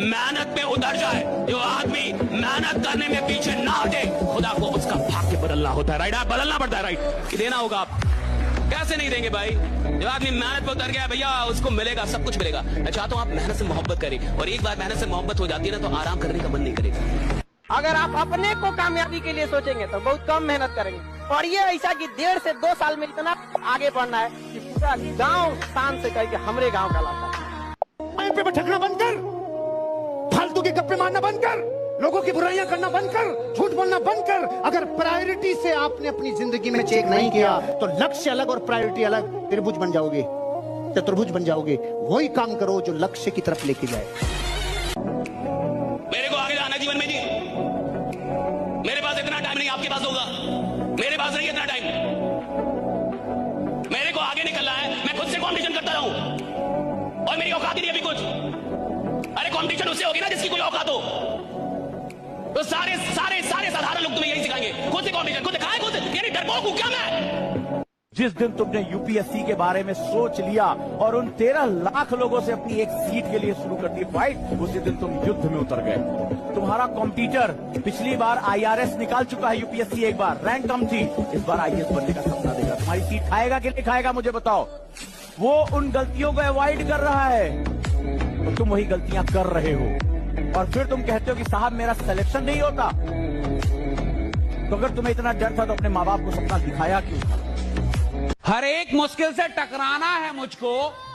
मेहनत में उतर जाए, जो आदमी मेहनत करने में पीछे ना हटे, खुदा को उसका भाग्य बदलना होता है। राइट, आप बदलना पड़ता है। राइट, कि देना होगा। आप कैसे नहीं देंगे भाई? जो आदमी मेहनत पे उतर गया भैया, उसको मिलेगा, सब कुछ मिलेगा। मैं चाहता हूं आप मेहनत से मोहब्बत करें, और एक बार मेहनत से मोहब्बत हो जाती है ना, तो आराम करने का मन नहीं करेगा। अगर आप अपने को कामयाबी के लिए सोचेंगे तो बहुत कम मेहनत करेंगे, और ये ऐसा कि 1.5 से 2 साल में इतना आगे बढ़ना है कि पूरा गांव शान से कहे कि हमरे गांव का लाता। पे भटकना बंद कर, फालतू के गप्पे मारना बंद कर, लोगों की बुराइयां करना बंद कर, झूठ बोलना बंद कर। अगर प्रायोरिटी से आपने अपनी जिंदगी में चेक नहीं किया तो लक्ष्य अलग और प्रायोरिटी अलग, त्रिभुज बन जाओगे, चतुर्भुज बन जाओगे। वही काम करो जो लक्ष्य की तरफ लेके जाए। मेरे को आगे जाना जीवन में जी, मेरे पास इतना टाइम नहीं, आपके पास होगा, मेरे पास नहीं इतना टाइम। मेरे को आगे निकलना है, मैं खुद से कॉम्पिटिशन करता रहूं, और मेरी औकात ही नहीं अभी कुछ। अरे कॉम्पिटिशन उससे होगी ना जिसकी कोई औकात हो। तो सारे सारे सारे साधारण लोग तुम्हें यही सिखाएंगे, खुद से कॉम्पिटिशन, खुद खाए, खुद, यानी डरपोक हूं क्या मैं? जिस दिन तुमने यूपीएससी के बारे में सोच लिया और उन 13 लाख लोगों से अपनी एक सीट के लिए शुरू कर दी फाइट, उसी दिन तुम युद्ध में उतर गए। तुम्हारा कॉम्पिटिटर पिछली बार आईआरएस निकाल चुका है, यूपीएससी एक बार रैंक कम थी, इस बार आईएएस बनने का सपना देगा। तुम्हारी सीट खाएगा कि नहीं खाएगा मुझे बताओ। वो उन गलतियों को अवॉइड कर रहा है, तो तुम वही गलतियां कर रहे हो, और फिर तुम कहते हो कि साहब मेरा सिलेक्शन नहीं होता। तो अगर तुम्हें इतना डर था तो अपने माँ बाप को सपना दिखाया क्यों? हर एक मुश्किल से टकराना है मुझको,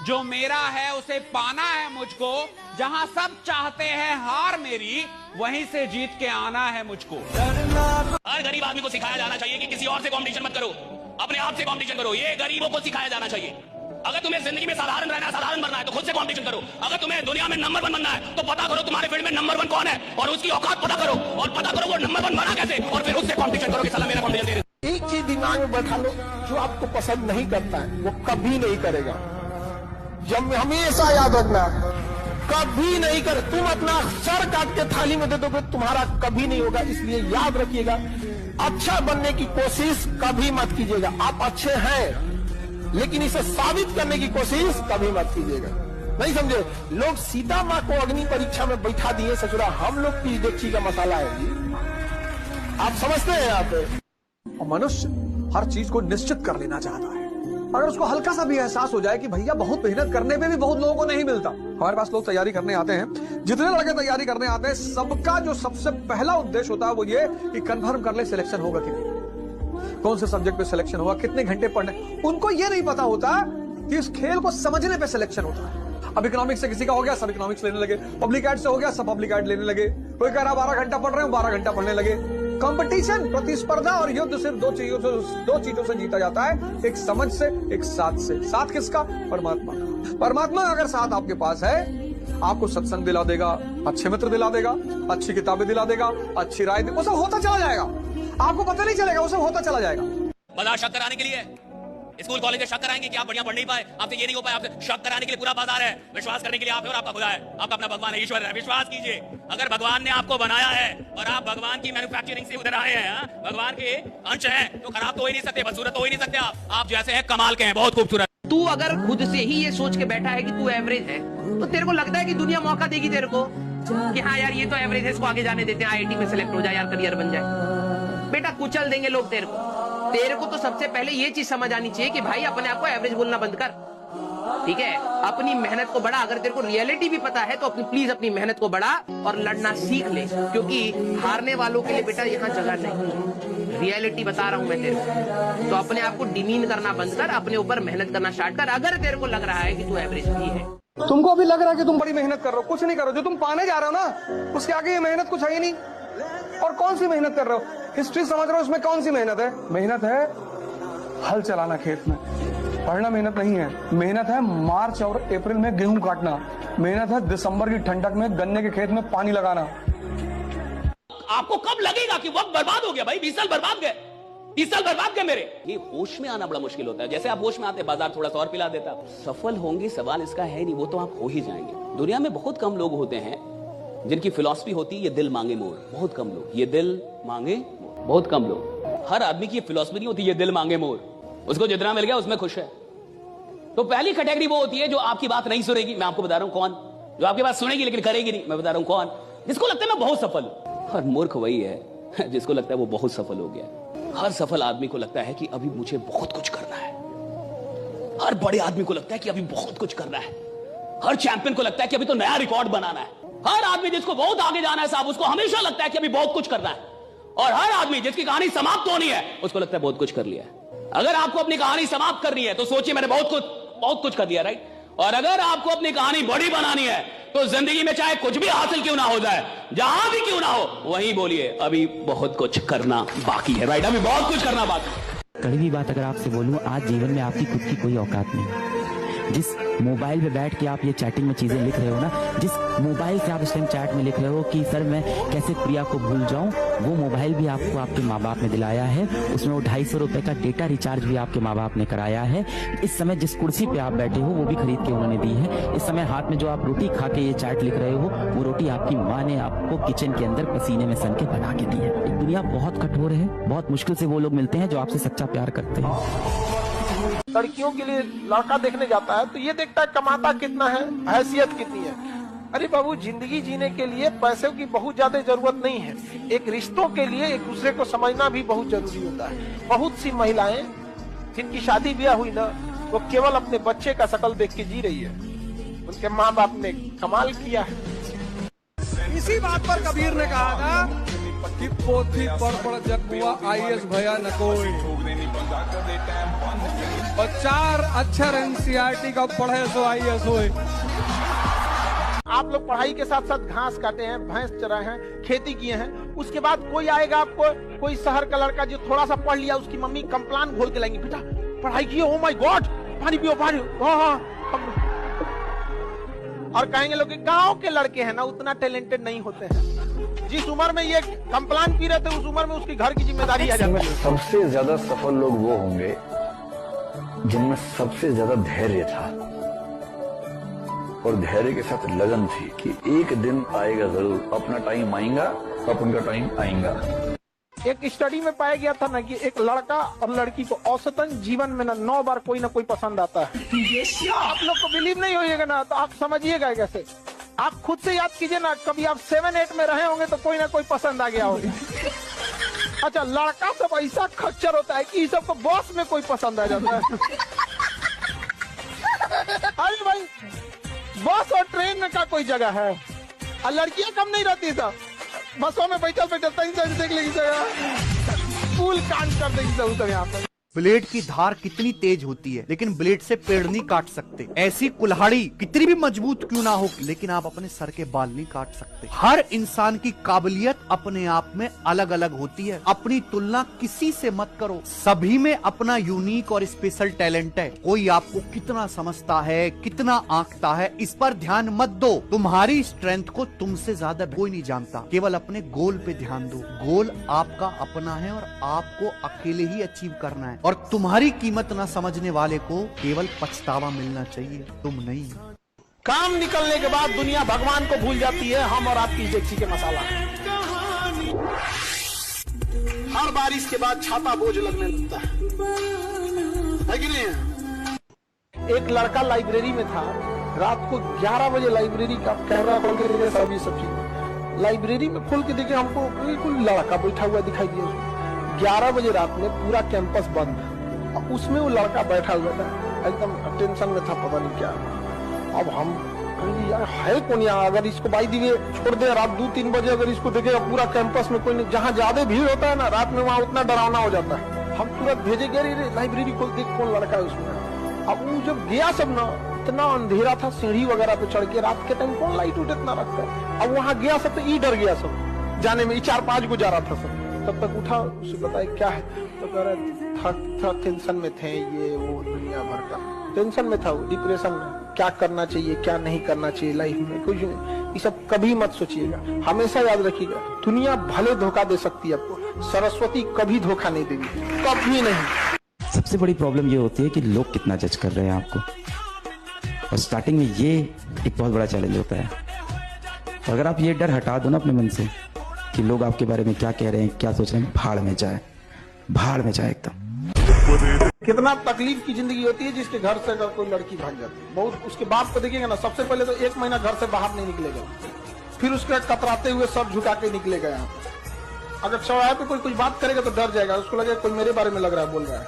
जो मेरा है उसे पाना है मुझको, जहां सब चाहते हैं हार मेरी, वहीं से जीत के आना है मुझको। हर गरीब आदमी को सिखाया जाना चाहिए कि किसी और से कंपटीशन मत करो, अपने आप से कंपटीशन करो। ये गरीबों को सिखाया जाना चाहिए। अगर तुम्हें जिंदगी में साधारण रहना है, साधारण बनना है, तो खुद से कंपटीशन करो। अगर तुम्हें दुनिया में नंबर 1 बनना है, तो पता करो तुम्हारे फील्ड में नंबर 1 कौन है, और उसकी औकात पता करो, और पता करो वो नंबर 1 बना कैसे, और फिर उससे कंपटीशन करो कि साला मेरा कंपटीशन दे। एक चीज दिमाग में बैठा लो, जो आपको पसंद नहीं करता है वो कभी नहीं करेगा। जब हमेशा याद रखना, कभी नहीं कर। तुम अपना सर काट के थाली में दे दोगे, तुम्हारा कभी नहीं होगा। इसलिए याद रखिएगा, अच्छा बनने की कोशिश कभी मत कीजिएगा। आप अच्छे हैं, लेकिन इसे साबित करने की कोशिश कभी मत कीजिएगा। नहीं समझे? लोग सीता माँ को अग्नि परीक्षा में बैठा दिए ससुरा, हम लोग की देखी का मसाला है। आप समझते हैं? आप मनुष्य हर चीज को निश्चित कर लेना चाहता है। अगर उसको हल्का सा भी एहसास हो जाए कि भैया बहुत मेहनत करने पे भी बहुत लोगों को नहीं मिलता। हमारे पास लोग तैयारी करने आते हैं, जितने लड़के तैयारी करने आते हैं, सबका जो सबसे पहला उद्देश्य होता है वो ये कि कंफर्म कर ले सिलेक्शन होगा कि नहीं, कौन से सब्जेक्ट पे सिलेक्शन होगा, कितने घंटे पढ़ने। उनको ये नहीं पता होता कि इस खेल को समझने पे सिलेक्शन होता है। अब इकोनॉमिक्स से किसी का हो गया, सब इकोनॉमिक्स लेने लगे। पब्लिक एड से हो गया, सब पब्लिक एड लेने लगे। कोई कह रहा 12 घंटा पढ़ रहे हो, 12 घंटा पढ़ने लगे। कंपटीशन, प्रतिस्पर्धा और युद्ध सिर्फ दो चीजों से जीता जाता है, एक समझ से, एक साथ से। साथ किसका? परमात्मा का। परमात्मा अगर साथ आपके पास है, आपको सत्संग दिला देगा, अच्छे मित्र दिला देगा, अच्छी किताबें दिला देगा, अच्छी राय, वो सब होता चला जाएगा। आपको पता नहीं चलेगा, वो सब होता चला जाएगा। बाजार शक कराने के लिए स्कूल कॉलेज शक कराएंगे कि आप बढ़िया पढ़ नहीं पाए, आपसे ये नहीं हो पाए, आपसे शक कराने के लिए पूरा बाजार है। विश्वास करने के लिए आप है और आपका खुदा है, आपका अपना भगवान है, ईश्वर है। विश्वास कीजिए, अगर भगवान ने आपको बनाया है और आप भगवान की मैन्युफैक्चरिंग से उधर आए हैं, भगवान के अंश हैं, तो खराब तो हो ही नहीं सकते, बदसूरत तो हो ही नहीं सकते। आप जैसे हैं कमाल के हैं, बहुत खूबसूरत। तू अगर खुद से ही ये सोच के बैठा है कि तू एवरेज है, तो तेरे को लगता है कि दुनिया मौका देगी तेरे को कि हाँ यार ये तो एवरेज है, इसको आगे जाने देते हैं, आईआईटी में सेलेक्ट हो जाए यार, करियर बन जाए। बेटा कुचल देंगे लोग तेरे को तो सबसे पहले ये चीज समझ आनी चाहिए कि भाई अपने आप को एवरेज बोलना बंद कर, ठीक है? अपनी मेहनत को बढ़ा। अगर तेरे को रियलिटी भी पता है तो प्लीज अपनी मेहनत को बढ़ा और लड़ना सीख ले, क्योंकि हारने वालों के लिए बेटा यहाँ जगह नहीं। रियलिटी बता रहा हूं मैं तेरे को, तो अपने आप को डिमीन करना बंद कर, अपने ऊपर मेहनत करना स्टार्ट कर। अगर तेरे को लग रहा है कि तू एवरेज भी है, तुमको अभी लग रहा है कि तुम बड़ी मेहनत कर रहे हो, कुछ नहीं कर रहे हो। जो तुम पाने जा रहे हो ना, उसके आगे ये मेहनत कुछ है ही नहीं। और कौन सी मेहनत कर रहे हो? हिस्ट्री समझ रहे हो, उसमें कौन सी मेहनत है? मेहनत है हल चलाना खेत में, पढ़ना मेहनत नहीं है। मेहनत है मार्च और अप्रैल में गेहूं काटना, मेहनत है दिसंबर की ठंडक में गन्ने के खेत में पानी लगाना। आपको कब लगेगा कि वक्त बर्बाद हो गया? भाई 20 साल बर्बाद गए, 30 साल बर्बाद गए मेरे। ये होश में आना बड़ा मुश्किल होता है। जैसे आप होश में आते, बाजार थोड़ा सा और पिला देता। सफल होंगे सवाल इसका है नहीं, वो तो आप हो ही जाएंगे। दुनिया में बहुत कम लोग होते हैं जिनकी फिलॉसफी होती है ये दिल मांगे मोर। बहुत कम लोग, ये दिल मांगे मोर, बहुत कम लोग। हर आदमी की फिलॉसफी नहीं होती ये दिल मांगे मोर, उसको जितना मिल गया उसमें खुश है। तो पहली कैटेगरी वो होती है जो आपकी बात नहीं सुनेगी। मैं आपको बता रहा हूं कौन, जो आपकी बात सुनेगी लेकिन करेगी नहीं। मैं बता रहा हूं कौन, जिसको लगता है मैं बहुत सफल हूं। और मूर्ख वही है जिसको लगता है वो बहुत सफल हो गया। हर सफल आदमी को लगता है कि अभी मुझे बहुत कुछ करना है। हर बड़े आदमी को लगता है कि अभी बहुत कुछ करना है। हर चैंपियन को लगता है कि अभी तो नया रिकॉर्ड बनाना है। हर आदमी जिसको बहुत आगे जाना है साहब, उसको हमेशा लगता है कि अभी बहुत कुछ करना है। और हर आदमी जिसकी कहानी समाप्त होनी है, उसको लगता है बहुत कुछ कर लिया है। अगर आपको अपनी कहानी समाप्त करनी है तो सोचिए मैंने बहुत कुछ कर दिया, राइट। और अगर आपको अपनी कहानी बड़ी बनानी है तो जिंदगी में चाहे कुछ भी हासिल क्यों ना हो जाए, जहां भी क्यों ना हो, वहीं बोलिए अभी बहुत कुछ करना बाकी है, राइट। अभी बहुत कुछ करना बाकी है। कड़वी बात अगर आपसे बोलूं, आज जीवन में आपकी खुद की कोई औकात नहीं। जिस मोबाइल पे बैठ के आप ये चैटिंग में चीजें लिख रहे हो ना, जिस मोबाइल से आप इस टाइम चैट में लिख रहे हो कि सर मैं कैसे प्रिया को भूल जाऊं, वो मोबाइल भी आपको आपके माँ बाप ने दिलाया है। उसमें वो 250 रुपए का डेटा रिचार्ज भी आपके माँ बाप ने कराया है। इस समय जिस कुर्सी पे आप बैठे हो वो भी खरीद के उन्होंने दी है। इस समय हाथ में जो आप रोटी खा के ये चैट लिख रहे हो, वो रोटी आपकी माँ ने आपको किचन के अंदर पसीने में सन के बना के दी है। एक दुनिया बहुत कठोर है, बहुत मुश्किल से वो लोग मिलते हैं जो आपसे सच्चा प्यार करते हैं। लड़कियों के लिए लड़का देखने जाता है तो ये देखता है कमाता कितना है, हैसियत कितनी है। अरे बाबू, जिंदगी जीने के लिए पैसे की बहुत ज्यादा जरूरत नहीं है। एक रिश्तों के लिए एक दूसरे को समझना भी बहुत जरूरी होता है। बहुत सी महिलाएं जिनकी शादी ब्याह हुई ना, वो केवल अपने बच्चे का शकल देख के जी रही है। उनके माँ बाप ने कमाल किया है। इसी बात पर कबीर ने कहा था कि पोथी पढ़ जग हुआ IAS भया न कोई, और 4 अक्षर NCERT का पढ़े सो IAS होए। आप लोग पढ़ाई के साथ साथ घास काटे हैं, भैंस चराए हैं, खेती किए हैं, उसके बाद कोई आएगा आपको, कोई शहर का लड़का जो थोड़ा सा पढ़ लिया, उसकी मम्मी कंप्लान घोल के लाएंगी, बेटा पढ़ाई किए, ओ माय गॉड पानी पियो पानी। और कहेंगे लोग गांव के लड़के हैं ना, उतना टैलेंटेड नहीं होते हैं। जिस उम्र में ये कंप्लान पी रहे थे उस उम्र में उसकी घर की जिम्मेदारी आ जाती है। सबसे ज्यादा सफल लोग वो होंगे जिनमें सबसे ज्यादा धैर्य था और धैर्य के साथ लगन थी कि एक दिन आएगा जरूर, अपना टाइम आएगा, अपन का टाइम आएगा। एक स्टडी में पाया गया था ना कि एक लड़का और लड़की को औसतन जीवन में ना 9 बार कोई ना कोई पसंद आता है। आप लोग को बिलीव नहीं होइएगा ना तो आप समझिएगा कैसे। आप खुद से याद कीजिए ना, कभी आप 7-8 में रहे होंगे तो कोई ना कोई पसंद आ गया होगा। अच्छा, लड़का सब ऐसा खच्चर होता है कि सबको बॉस में कोई पसंद आ जाता है। अरे भाई, बस और ट्रेन का कोई जगह है, और लड़कियां कम नहीं रहती सब। बसों में बैठल देख लेगी जगह, फूल कांड कर देगी सब यहाँ पर। ब्लेड की धार कितनी तेज होती है, लेकिन ब्लेड से पेड़ नहीं काट सकते। ऐसी कुल्हाड़ी कितनी भी मजबूत क्यों ना हो, लेकिन आप अपने सर के बाल नहीं काट सकते। हर इंसान की काबिलियत अपने आप में अलग अलग होती है। अपनी तुलना किसी से मत करो, सभी में अपना यूनिक और स्पेशल टैलेंट है। कोई आपको कितना समझता है, कितना आंकता है, इस पर ध्यान मत दो। तुम्हारी स्ट्रेंथ को तुमसे ज्यादा कोई नहीं जानता। केवल अपने गोल पे ध्यान दो। गोल आपका अपना है और आपको अकेले ही अचीव करना है। और तुम्हारी कीमत ना समझने वाले को केवल पछतावा मिलना चाहिए, तुम नहीं। काम निकलने के बाद दुनिया भगवान को भूल जाती है, हम और आपकी इज्जत के मसाला। हर बारिश के बाद छाता बोझ लगने लगता है कि नहीं। एक लड़का लाइब्रेरी में था, रात को 11 बजे लाइब्रेरी का कैमरा खोल के देखे, सब चीज लाइब्रेरी में खोल के देखे, हमको बिल्कुल लड़का बैठा हुआ दिखाई दिया। 11 बजे रात में पूरा कैंपस बंद, और उसमें वो लड़का बैठा हुआ था, एकदम टेंशन में था, पता नहीं क्या। अब हम यार है कौन यहाँ, अगर इसको बाई दिए छोड़ दे, रात 2-3 बजे अगर इसको देखेगा पूरा कैंपस में कोई नहीं, जहाँ ज्यादा भीड़ होता है ना रात में, वहाँ उतना डरावना हो जाता है। हम तुरंत भेजे गए लाइब्रेरी खोल, देख कौन लड़का है उसमें। अब वो जब गया सब ना, इतना अंधेरा था, सीढ़ी वगैरह पे चढ़ के, रात के टाइम कौन लाइट उठ इतना रखता है। अब वहाँ गया सब तो ई डर गया सब जाने में, 4-5 को जा रहा था सब। तब तक उठा, उसे बताया क्या है, तो कह रहे था टेंशन में थे, ये वो दुनिया भर का टेंशन में था, वो डिप्रेशन में, क्या करना चाहिए क्या नहीं करना चाहिए लाइफ में, कुछ ये सब कभी मत सोचिएगा। हमेशा याद रखिएगा, दुनिया भले धोखा दे सकती है आपको, सरस्वती कभी धोखा नहीं देगी, कभी नहीं। सबसे बड़ी प्रॉब्लम ये होती है कि लोग कितना जज कर रहे हैं आपको, और स्टार्टिंग में ये एक बहुत बड़ा चैलेंज होता है। और अगर आप ये डर हटा दो ना अपने मन से कि लोग आपके बारे में क्या कह रहे हैं, क्या सोच रहे हैं, भाड़ में जाए एकदम। कितना तकलीफ की जिंदगी होती है जिसके घर से अगर कोई लड़की भाग जाती है। बहुत उसके बाप को देखिएगा ना, सबसे पहले तो 1 महीना घर से बाहर नहीं निकलेगा, फिर उसके कतराते हुए सब झुका के निकलेगा। यहाँ अगर चौराहे पे कोई कुछ बात करेगा तो डर जाएगा, उसको लगेगा कोई मेरे बारे में लग रहा है, बोल रहा है।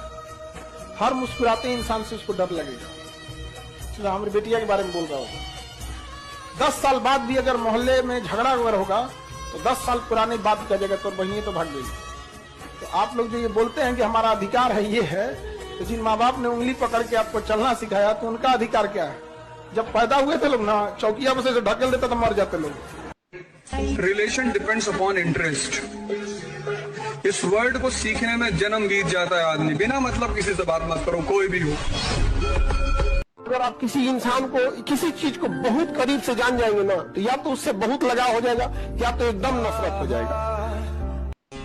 हर मुस्कुराते इंसान से उसको डर लगेगा। हमारी बेटिया के बारे में बोल रहा होगा, 10 साल बाद भी अगर मोहल्ले में झगड़ा वगैरह होगा तो 10 साल पुरानी बात कर जाएगा, तो बहनी तो भाग गई। तो आप लोग जो ये बोलते हैं कि हमारा अधिकार है, ये है, तो जिन माँ बाप ने उंगली पकड़ के आपको चलना सिखाया तो उनका अधिकार क्या है? जब पैदा हुए थे लोग ना, चौकिया में से ढकेल देता तो मर जाते लोग। Relation depends upon interest. इस वर्ड को सीखने में जन्म बीत जाता है आदमी। बिना मतलब किसी से बात मत करो, कोई भी हो। अगर आप किसी इंसान को, किसी चीज को बहुत करीब से जान जाएंगे ना, तो या तो उससे बहुत लगाव हो जाएगा या तो एकदम नफरत हो जाएगा।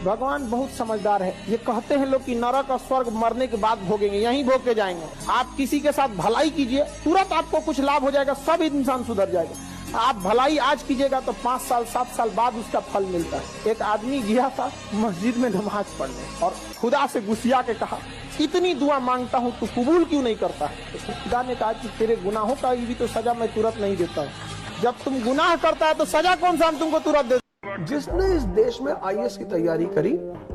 भगवान बहुत समझदार है। ये कहते हैं लोग कि नरक और स्वर्ग मरने के बाद भोगेंगे, यहीं भोग के जाएंगे। आप किसी के साथ भलाई कीजिए, तुरंत आपको कुछ लाभ हो जाएगा, सब इंसान सुधर जाएगा। आप भलाई आज कीजिएगा तो 5 साल 7 साल बाद उसका फल मिलता है। एक आदमी गया था मस्जिद में नमाज पढ़ने और खुदा से गुस्सिया के कहा, इतनी दुआ मांगता हूँ तू कबूल क्यों नहीं करता है? तो खुदा ने कहा कि तेरे गुनाहों का भी तो सजा मैं तुरंत नहीं देता हूँ। जब तुम गुनाह करता है तो सजा कौन सा हम तुमको तुरंत दे? जिसने इस देश में IAS की तैयारी करी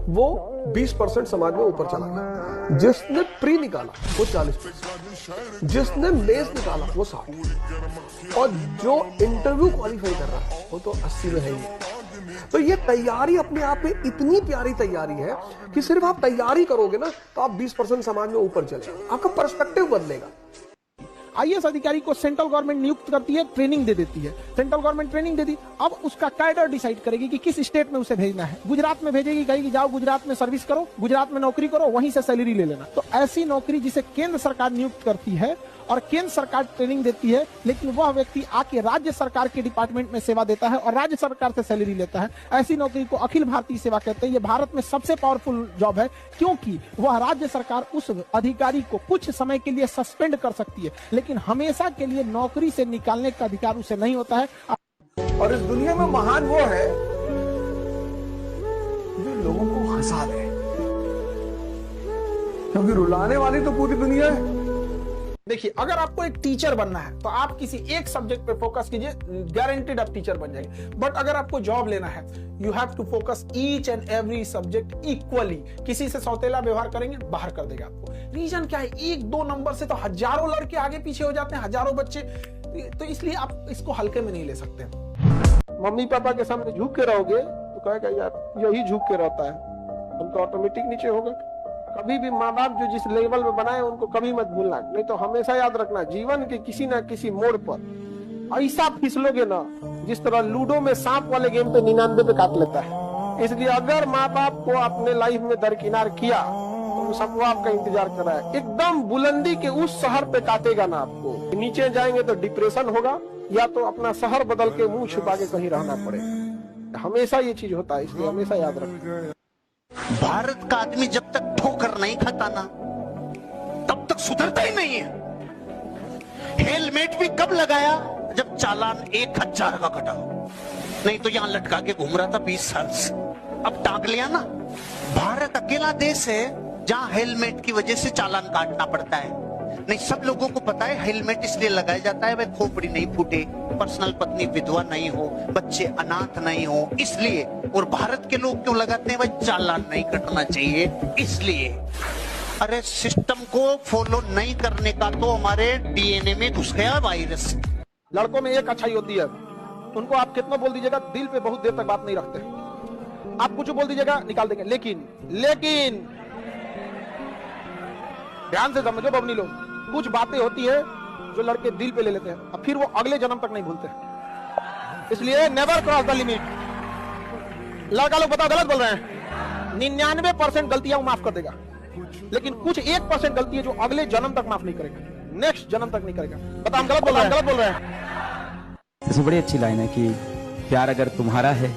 वो 20% समाज में ऊपर चला गया। जिसने प्री निकाला वो 40%, जिसने मेंस निकाला वो 60%, और जो इंटरव्यू क्वालिफाई कर रहा है वो तो 80 में है ही। तो ये तैयारी अपने आप में इतनी प्यारी तैयारी है कि सिर्फ आप तैयारी करोगे ना तो आप 20% समाज में ऊपर चले, आपका पर्सपेक्टिव बदलेगा। IAS अधिकारी को सेंट्रल गवर्नमेंट नियुक्त करती है, ट्रेनिंग दे देती है। सेंट्रल गवर्नमेंट ट्रेनिंग दे दी, अब उसका कैडर डिसाइड करेगी कि किस स्टेट में उसे भेजना है। गुजरात में भेजेगी, कहेगी जाओ गुजरात में सर्विस करो, गुजरात में नौकरी करो, वहीं से सैलरी ले लेना। तो ऐसी नौकरी जिसे केंद्र सरकार नियुक्त करती है और केंद्र सरकार ट्रेनिंग देती है, लेकिन वह व्यक्ति आके राज्य सरकार के डिपार्टमेंट में सेवा देता है और राज्य सरकार से सैलरी लेता है, ऐसी नौकरी को अखिल भारतीय सेवा कहते हैं। ये भारत में सबसे पावरफुल जॉब है, क्योंकि वह राज्य सरकार उस अधिकारी को कुछ समय के लिए सस्पेंड कर सकती है, लेकिन हमेशा के लिए नौकरी से निकालने का अधिकार उसे नहीं होता है। और इस दुनिया में महान वो है जो लोगों को हंसा दे, क्योंकि रुलाने वाली तो पूरी दुनिया है। देखिए, अगर आपको एक टीचर बनना है तो आप किसी एक सब्जेक्ट पे फोकस कीजिए, गारंटीड आप टीचर बन जाएंगे। बट अगर आपको जॉब लेना है, you have to focus each and every subject equally. किसी से सौतेला व्यवहार करेंगे, बाहर कर देगा आपको। रीजन क्या है? 1-2 नंबर से तो हजारों लड़के आगे पीछे हो जाते हैं, हजारों बच्चे। तो इसलिए आप इसको हल्के में नहीं ले सकते। मम्मी पापा के सामने झुक के रहोगे तो कहेगा यार यही झुक के रहता है, उनका ऑटोमेटिक नीचे होगा। कभी भी माँ बाप जो जिस लेवल में बनाए उनको कभी मत भूलना, नहीं तो हमेशा याद रखना, जीवन के किसी ना किसी मोड़ पर ऐसा फिसलोगे ना जिस तरह लूडो में सांप वाले गेम पे 99 पे काट लेता है। इसलिए अगर माँ बाप को अपने लाइफ में दरकिनार किया तो सबको आपका इंतजार कर रहा है। एकदम बुलंदी के उस शहर पे काटेगा ना आपको, नीचे जाएंगे तो डिप्रेशन होगा, या तो अपना शहर बदल के मुंह छुपा के कहीं रहना पड़ेगा। हमेशा ये चीज होता है, इसलिए हमेशा याद रखना। भारत का आदमी जब तक ठोकर नहीं खाता ना तब तक सुधरता ही नहीं है। हेलमेट भी कब लगाया? जब चालान 1000 का कटा, नहीं तो यहां लटका के घूम रहा था 20 साल से, अब टांग लिया ना। भारत अकेला देश है जहां हेलमेट की वजह से चालान काटना पड़ता है। नहीं, सब लोगों को पता है हेलमेट इसलिए लगाया जाता है भाई खोपड़ी नहीं फूटे, पर्सनल पत्नी विधवा नहीं हो, बच्चे अनाथ नहीं हो, इसलिए। और भारत के लोग क्यों लगाते हैं भाई? चालान नहीं कटना चाहिए इसलिए। अरे सिस्टम को फॉलो नहीं करने का तो हमारे DNA में घुस गया वायरस। लड़कों में एक अच्छाई होती है, उनको आप कितना बोल दीजिएगा दिल पे बहुत देर तक बात नहीं रखते। आप कुछ बोल दीजिएगा निकाल देंगे, लेकिन ध्यान से समझो बबनी लोग, कुछ बातें होती है जो लड़के दिल पे ले लेते हैं और फिर वो अगले जन्म तक नहीं भूलते। इसलिए नेवर क्रॉस द लिमिट। लड़का लोग बताओ गलत बोल रहे हैं। 99% गलतियां वो माफ कर देगा, लेकिन कुछ 1% गलती है जो अगले जन्म तक माफ नहीं करेगा, नेक्स्ट जन्म तक नहीं करेगा। बताओ हम गलत बोल रहे हैं। इसमें बड़ी अच्छी लाइन है कि प्यार अगर तुम्हारा है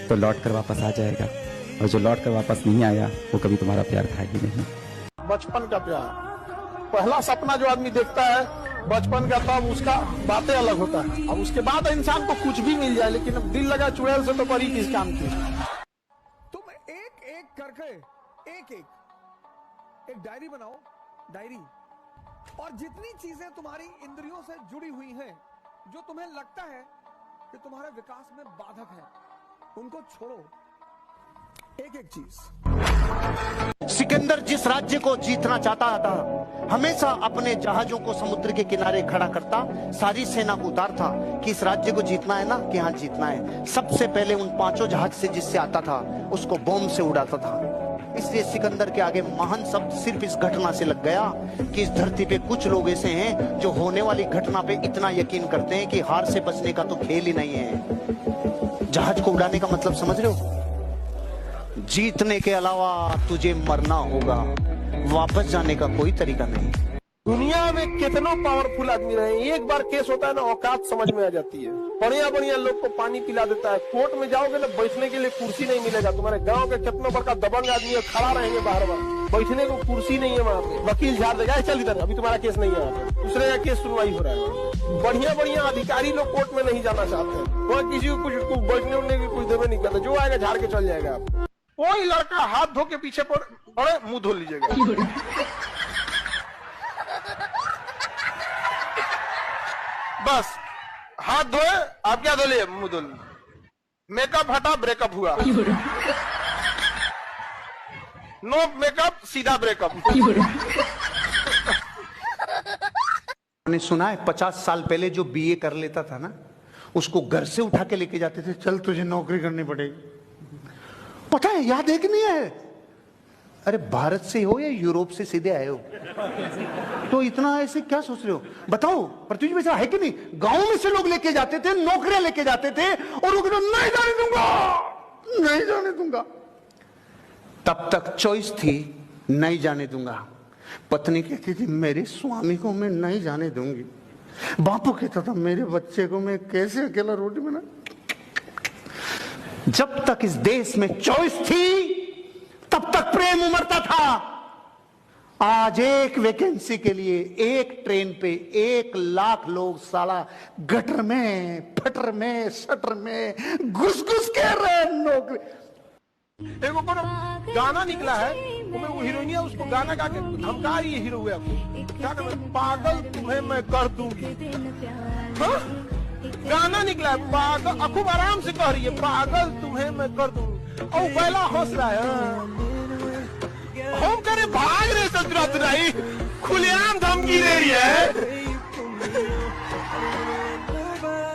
तो लौट कर वापस आ जाएगा, और जो लौट कर वापस नहीं आया वो कभी तुम्हारा प्यार था ही नहीं। बचपन का प्यार, पहला सपना जो आदमी देखता है बचपन का, तब उसका बातें अलग होता है। अब उसके बाद इंसान को कुछ भी मिल जाए, लेकिन अब दिल लगा चुड़ैल से तो बड़ी किस काम की। तुम एक एक करके एक एक डायरी बनाओ, डायरी, और जितनी चीजें तुम्हारी इंद्रियों से जुड़ी हुई हैं, जो तुम्हें लगता है कि तुम्हारे विकास में बाधक है, उनको छोड़ो, एक एक चीज। सिकंदर जिस राज्य को जीतना चाहता था, हमेशा अपने जहाजों को समुद्र के किनारे खड़ा करता, सारी सेना को उतारता कि इस राज्य को जीतना है ना, कि हाँ जीतना है। सबसे पहले उन 5 जहाज से जिससे आता था उसको बॉम्ब से उड़ाता था। इसलिए सिकंदर के आगे महान शब्द सिर्फ इस घटना से लग गया कि इस धरती पे कुछ लोग ऐसे हैं जो होने वाली घटना पे इतना यकीन करते हैं कि हार से बचने का तो खेल ही नहीं है। जहाज को उड़ाने का मतलब समझ रहे हो? जीतने के अलावा तुझे मरना होगा, वापस जाने का कोई तरीका नहीं। दुनिया में कितनों पावरफुल आदमी रहे, एक बार केस होता है ना, औकात समझ में आ जाती है। बढ़िया बढ़िया लोग को पानी पिला देता है। कोर्ट में जाओगे ना, बैठने के लिए कुर्सी नहीं मिलेगा। तुम्हारे गांव के कितना बड़का दबंग आदमी है, खड़ा रहेंगे बाहर बार, बैठने को कुर्सी नहीं है वहाँ पे। वकील झाड़ देगा, चल इधर, अभी तुम्हारा केस नहीं है, दूसरे का केस सुनवाई हो रहा है। बढ़िया बढ़िया अधिकारी लोग कोर्ट में नहीं जाना चाहते हैं, वहाँ किसी को कुछ बैठने उठने की कुछ देवे नहीं करते, जो आएगा झाड़ के चल जाएगा। आप वही लड़का हाथ धो के पीछे पर बड़े मुंह धो लीजिएगा। बस हाथ धोए, आप क्या धो लिए? मुंह धो लिए। मेकअप हटा, ब्रेकअप हुआ। नो मेकअप, सीधा ब्रेकअप। मैंने सुना है 50 साल पहले जो बीए कर लेता था ना, उसको घर से उठा के लेके जाते थे, चल तुझे नौकरी करनी पड़ेगी। पता है, याद है कि नहीं है? अरे भारत से हो या यूरोप से सीधे आए हो, तो इतना ऐसे क्या सोच रहे हो? बताओ, पृथ्वी में है कि नहीं? गांव में से लोग लेके जाते थे, नौकरियां लेके जाते थे, और वो कहते नहीं जाने दूंगा, नहीं जाने दूंगा। तब तक चॉइस थी, नहीं जाने दूंगा। पत्नी कहती थी मेरे स्वामी को मैं नहीं जाने दूंगी। बापू कहता था मेरे बच्चे को मैं कैसे अकेला रोटी बना। जब तक इस देश में चॉइस थी, तब तक प्रेम उमड़ता था। आज एक वैकेंसी के लिए एक ट्रेन पे 1 लाख लोग साला गटर में, फटर में, शटर में घुस घुस के रहे नौकरी। देखो गाना निकला है, तुम्हें वो हीरोइन है, उसको गाना गा के धमका रही है हीरो हुए आपको, क्या कर, पागल तुम्हें मैं कर दूंगी। हाँ? गाना निकला है, पागल, खूब आराम से कह रही है, पागल तुम्हें मैं कर दूंगी, और बैला हंस रहा है। हम करे भाग रहे ससुराई, खुलेआम धमकी दे रही है,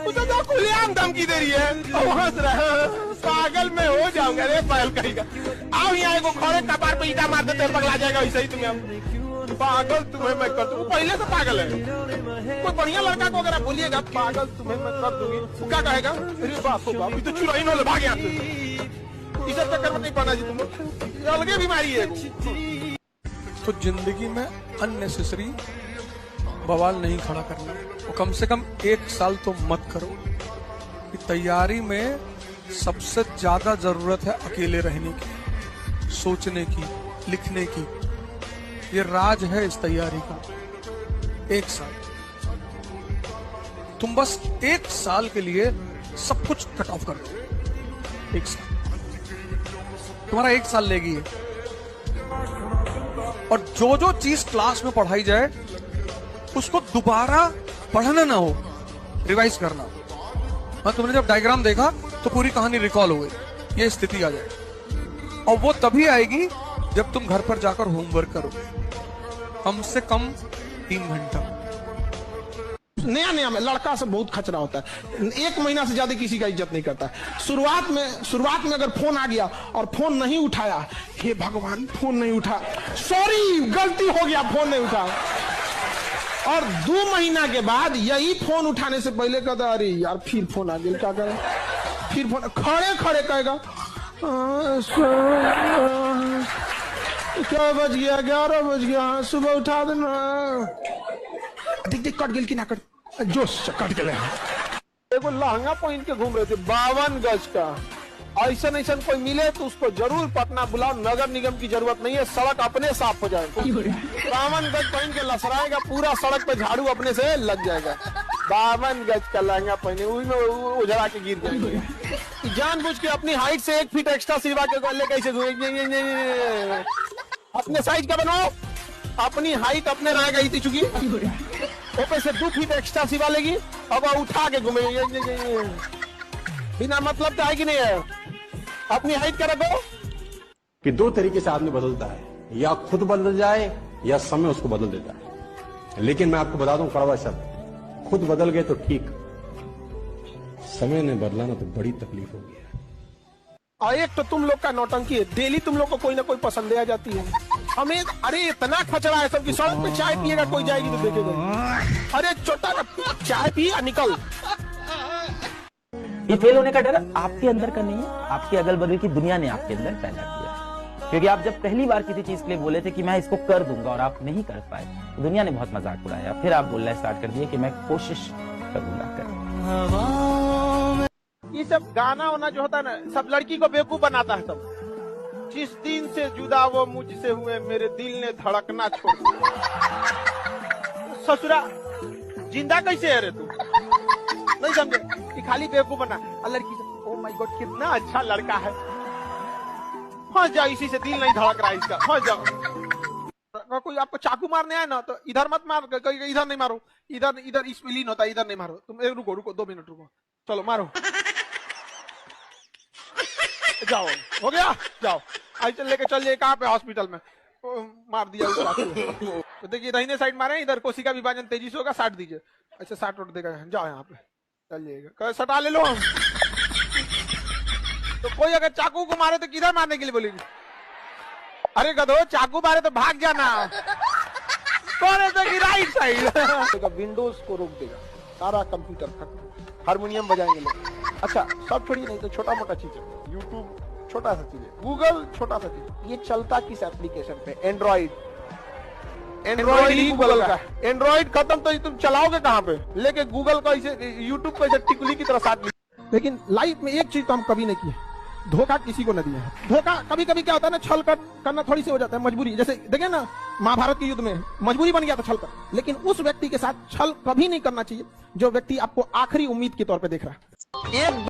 उसे तो खुलेआम धमकी दे रही है, और हंस रहा है, पागल मैं हो जाऊंगा रे बैल कहेगा। आओ यहाँ को खड़े कपार पे ईटा मार देते पगला जाएगा, वैसे ही तुम्हें पागल तुम्हें मैं कर दूंगी। पहले से पागल है। कोई बढ़िया लड़का को अगर आप बोलिएगा पागल तुम्हें मैं कर दूंगी, वो क्या कहेगा? अरे बाप रे बाप, ये तो चुराई न भाग यहाँ से। इस चक्कर में नहीं पाना जी, तुम अलगे बीमारी है। तो जिंदगी में अननेसेसरी बवाल नहीं खड़ा करना, वो कम से कम 1 साल तो मत करो। कि तैयारी में सबसे ज्यादा जरूरत है अकेले रहने की, सोचने की, लिखने की। ये राज है इस तैयारी का। 1 साल तुम बस 1 साल के लिए सब कुछ कट ऑफ कर दो। 1 साल तुम्हारा 1 साल लेगी, और जो जो चीज क्लास में पढ़ाई जाए उसको दोबारा पढ़ना ना हो, रिवाइज करना। हाँ, तुमने जब डायग्राम देखा तो पूरी कहानी रिकॉल हो गई, ये स्थिति आ जाए। और वो तभी आएगी जब तुम घर पर जाकर होमवर्क करो, कम से कम 3 घंटा। नया नया में लड़का से बहुत खचरा होता है, 1 महीना से ज्यादा किसी का इज्जत नहीं करता है। शुरुआत में अगर फोन आ गया और फोन नहीं उठाया, हे भगवान फोन नहीं उठा, सॉरी गलती हो गया, फोन नहीं उठा। और 2 महीना के बाद यही फोन उठाने से पहले कहता अरे यार फिर फोन आ गया, क्या करें? फिर फोन खड़े खड़े कहेगा क्या बज गया, 11 बज गया, सुबह उठा देना। देख देख कट गई कि ना कट, जोश कट गए। देखो लहंगा पहन के घूम रहे थे 52 गज का, ऐसा कोई मिले तो उसको जरूर पटना बुलाओ, नगर निगम की जरूरत नहीं है, सड़क अपने साफ हो जाएगा। 52 गज पहन के लसराएगा, पूरा सड़क पे झाड़ू अपने से लग जाएगा। 52 गज का लहंगा पहने, उसमें उजड़ा के गिर जाएंगे। जानबूझ के अपनी हाइट से 1 फीट एक्स्ट्रा सिलवा के कैसे अपने साइज का बनाओ। अपनी हाइट अपने रह गई थी चुकी ऊपर से 2 फीट एक्स्ट्रा सिवा लेगी अब उठा के घूमेगी ये। बिना मतलब का है कि नहीं है? अपनी हाइट का रखो कि 2 तरीके से आदमी बदलता है, या खुद बदल जाए या समय उसको बदल देता है। लेकिन मैं आपको बता दूं कड़वा शब्द, खुद बदल गए तो ठीक, समय ने बदला ना तो बड़ी तकलीफ होगी। और एक तो तुम लोग का नौटंकी है, डेली तुम लोग को कोई ना कोई पसंद आ जाती है हमें। अरे इतना खचड़ा है सबकी, सड़क पे चाय पिएगा कोई जाएगी तो देखेगा। अरे छोटा चाय पी निकल। ये फेल होने का डर आपके अंदर का नहीं है, आपके अगल बगल की दुनिया ने आपके अंदर पैदा किया। क्योंकि आप जब पहली बार किसी चीज के लिए बोले थे कि मैं इसको कर दूंगा और आप नहीं कर पाए, तो दुनिया ने बहुत मजाक उड़ाया। फिर आप बोलना स्टार्ट कर दिए कि मैं कोशिश करूंगा कर। ये सब गाना होना जो होता है ना, सब लड़की को बेवकूफ बनाता है। सब जिस दिन से जुदा वो मुझसे हुए मेरे दिल ने धड़कना छोड़ दिया। ससुरा जिंदा कैसे है रे तू? नहीं समझे कि खाली बेवकूफ बना। और लड़की से ओ माय गॉड कितना अच्छा लड़का है, फंस जाओ इसी से, दिल नहीं धड़क रहा है इसका, फंस जाओ। कोई आपको चाकू मारने आए ना तो इधर मत मार, इधर नहीं मारो, इधर इधर इसमें लीन होता है, इधर नहीं मारो। तुम रुको रुको 2 मिनट रुको, चलो मारो। जाओ हो गया, जाओ आज लेके चल जाइए कहाँ पे, हॉस्पिटल में। मार दिया उस चाकू। तो देखिए दाहिने साइड मारे, इधर कोशिका विभाजन तेजी से होगा, 60 दीजिए। अच्छा 60 उठ देगा, जाओ यहाँ पे चल जाइएगा, सटा ले लो। तो कोई अगर चाकू को मारे तो किधर मारने के लिए बोलेगी? अरे गधो चाकू मारे तो भाग जाना। कौन की राइट साइड। विंडोज को रोक देगा, सारा कंप्यूटर खत्म, हारमोनियम बजाएंगे लोग। अच्छा सब छोड़िए, नहीं तो छोटा मोटा चीज है, यूट्यूब छोटा सा चीज है, गूगल छोटा सा चीज। ये चलता किस एप्लीकेशन पे? एंड्रॉइड ही गूगल का। एंड्रॉइड खत्म तो तुम चलाओगे कहाँ पे? लेके गूगल का इसे यूट्यूब पे टिकुली की तरह साथ। लेकिन लाइफ में एक चीज तो हम कभी नहीं किए, धोखा किसी को न दिया है। धोखा कभी कभी क्या होता है ना, छल करना थोड़ी सी हो जाता है, मजबूरी। जैसे देखे ना महाभारत के युद्ध में मजबूरी बन गया था छल कर। लेकिन उस व्यक्ति के साथ छल कभी नहीं करना चाहिए जो व्यक्ति आपको आखिरी उम्मीद के तौर पे देख रहा है। एक